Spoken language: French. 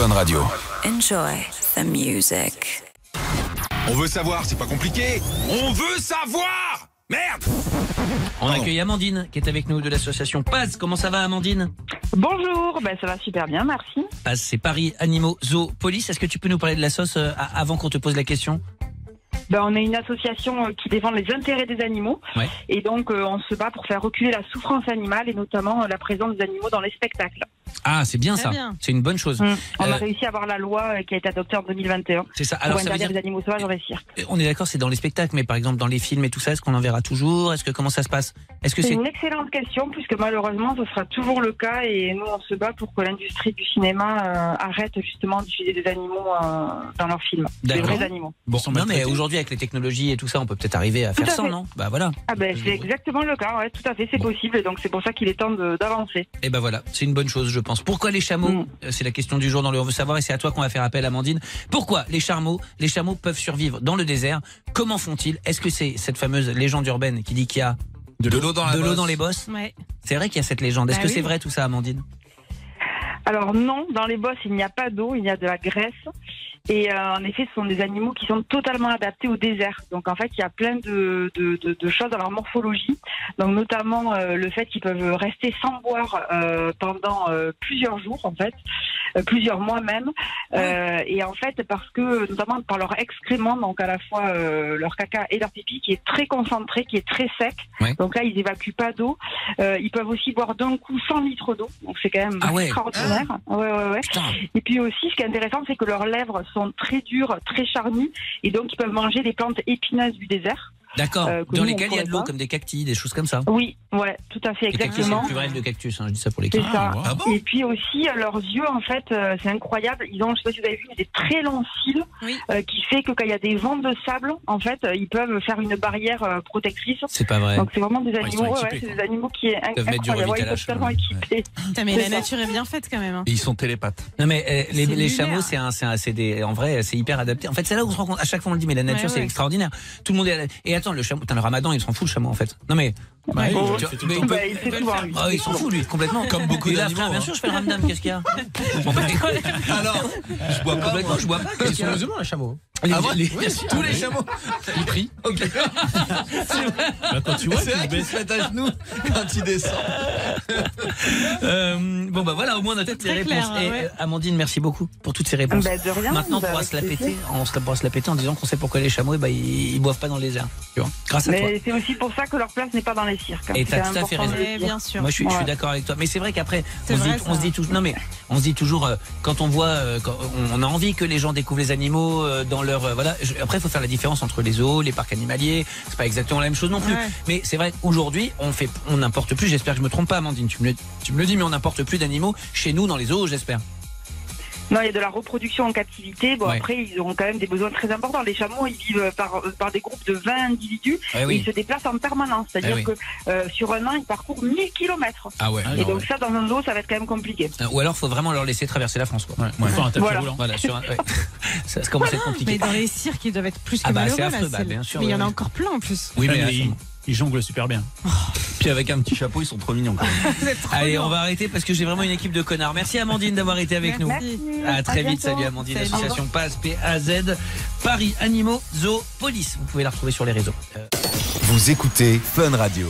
Fun Radio. Enjoy the music. On veut savoir, c'est pas compliqué. On veut savoir. Merde. On accueille Amandine qui est avec nous de l'association Paz. Comment ça va, Amandine? Bonjour, ça va super bien, merci. Paz, c'est Paris Animaux Zoo Police. Est-ce que tu peux nous parler de la sauce avant qu'on te pose la question? On est une association qui défend les intérêts des animaux. Ouais. Et donc on se bat pour faire reculer la souffrance animale et notamment la présence des animaux dans les spectacles. Ah, c'est bien ça. Bien. C'est une bonne chose. On a réussi à avoir la loi qui a été adoptée en 2021 C'est ça. pour Alors, ça veut interdire dire... les animaux sauvages dans les cirques. On est d'accord, c'est dans les spectacles, mais par exemple dans les films et tout ça, est-ce qu'on en verra toujours? Est-ce que comment ça se passe? Est-ce que C'est c'est une excellente question puisque malheureusement ce sera toujours le cas et nous on se bat pour que l'industrie du cinéma arrête justement d'utiliser des animaux dans leurs films. Des D'accord. vrais animaux. bon? Non, mais aujourd'hui avec les technologies et tout ça, on peut peut-être arriver à faire Tout à ça, fait. non? Bah voilà. C'est exactement le cas, ouais, tout à fait, c'est possible et donc c'est pour ça qu'il est temps d'avancer. Et ben voilà, c'est une bonne chose, je pense. Pourquoi les chameaux? C'est la question du jour dans le On veut savoir et c'est à toi qu'on va faire appel, Amandine. Pourquoi les chameaux peuvent survivre dans le désert? Comment font-ils? Est-ce que c'est cette fameuse légende urbaine qui dit qu'il y a De l'eau dans les bosses? Ouais. C'est vrai qu'il y a cette légende. Est-ce Bah que oui. c'est vrai tout ça, Amandine? Alors non, dans les bosses, il n'y a pas d'eau, il y a de la graisse. Et en effet, ce sont des animaux qui sont totalement adaptés au désert. Donc en fait, il y a plein de choses dans leur morphologie. Donc notamment le fait qu'ils peuvent rester sans boire pendant plusieurs jours, en fait, plusieurs mois même. Et en fait, parce que notamment par leur excrément, donc à la fois leur caca et leur pipi, qui est très concentré, qui est très sec. Ouais. Donc là, ils évacuent pas d'eau. Ils peuvent aussi boire d'un coup 100 litres d'eau. Donc c'est quand même Ah ouais. extraordinaire. Ouais. Putain. Et puis aussi, ce qui est intéressant, c'est que leurs lèvres sont très dures, très charnues, et donc ils peuvent manger des plantes épineuses du désert. D'accord. Que Dans nous, lesquels il y a de on l'eau, pourrait comme des cactis, des choses comme ça. Oui, ouais, tout à fait, Les cactus, c'est exactement. le pluriel de cactus, hein, je dis ça pour les C'est cactus. ça. Ah bon? Et puis aussi, leurs yeux, en fait, c'est incroyable. Ils ont, je sais pas si vous avez vu, des très longs cils, Oui. qui fait que quand il y a des vents de sable, en fait, ils peuvent faire une barrière protectrice. C'est pas vrai. Donc c'est vraiment des ils sont animaux, équipés, c'est quoi. des animaux qui est peuvent mettre du incroyable. Ouais, ils Revitalash, sont totalement équipés. Putain, mais C'est la ça. nature est bien faite quand même. Hein. Et ils sont télépathes. Non mais les lunaire. chameaux en vrai c'est hyper adapté. En fait c'est là où on se rend compte, à chaque fois on le dit, mais la nature Ouais, c'est ouais. extraordinaire. Tout le monde est et attends, le chameau, le ramadan il s'en fout le chameau en fait. Non mais Ouais. Oh, tu vois, c'est tout le mais temps. il peut- il fait tout voir, lui. Ah, il s'en fout lui complètement. Comme beaucoup Il est là, d'animaux, frère, bien hein. sûr je fais le ramadan, qu'est-ce qu'il y a? Alors, je bois pas. Complètement, moi. je bois pas. Qu'est-ce qu'il y a? musulmans, les chameaux. Ah ouais, tous les chameaux. Ils prient. Ok. Quand tu vois, C'est vrai qu'ils se mettent à genoux quand ils descendent. Bon bah voilà, au moins on a toutes les très réponses. clair, Et ouais. Amandine, merci beaucoup pour toutes ces réponses. De rien. Maintenant on pourra avec se la plaisir. péter, pourra se la péter en disant qu'on sait pourquoi les chameaux ils boivent pas dans le désert. Tu vois, grâce à toi. Mais c'est aussi pour ça que leur place n'est pas dans les cirques. Et C'est t'as tout à fait important de raison. le Ouais, dire. bien sûr. Moi je suis Ouais. d'accord avec toi, mais c'est vrai qu'après C'est vrai, on se ça. dit toujours, non mais on se dit toujours quand on voit on a envie que les gens découvrent les animaux dans leur voilà. Après il faut faire la différence entre les zoos, les parcs animaliers, c'est pas exactement la même chose non plus. Ouais. Mais c'est vrai qu'aujourd'hui on n'importe plus. J'espère que je me trompe pas, Amandine. Tu me le dis, mais on n'importe plus d'animaux chez nous dans les zoos, j'espère. Non, il y a de la reproduction en captivité. Bon, Ouais. après, ils ont quand même des besoins très importants. Les chameaux, ils vivent par des groupes de 20 individus Ouais, et oui. ils se déplacent en permanence. C'est-à-dire oui. que sur un an, ils parcourent 1000 km. Ah ouais. Et donc ça, dans un zoo, ça va être quand même compliqué. Ou alors faut vraiment leur laisser traverser la France, quoi. Il faut un tapis Voilà. roulant. Voilà, ouais. Ça commence à être compliqué. Mais dans les cirques, ils doivent être plus que Ah bah, malheureux. c'est affreux, là, bah, bien sûr, Mais il y en a ouais. encore plein en plus. Oui, mais Ils jonglent super bien. Puis avec un petit chapeau, ils sont trop mignons. Quand même. Vous êtes trop allez, lourd. on va arrêter parce que j'ai vraiment une équipe de connards. Merci Amandine d'avoir été avec nous. Merci. À très vite, bientôt. salut Amandine, Salut. association PAZ, P-A-Z, Paris Animaux Zoo Police. Vous pouvez la retrouver sur les réseaux. Vous écoutez Fun Radio.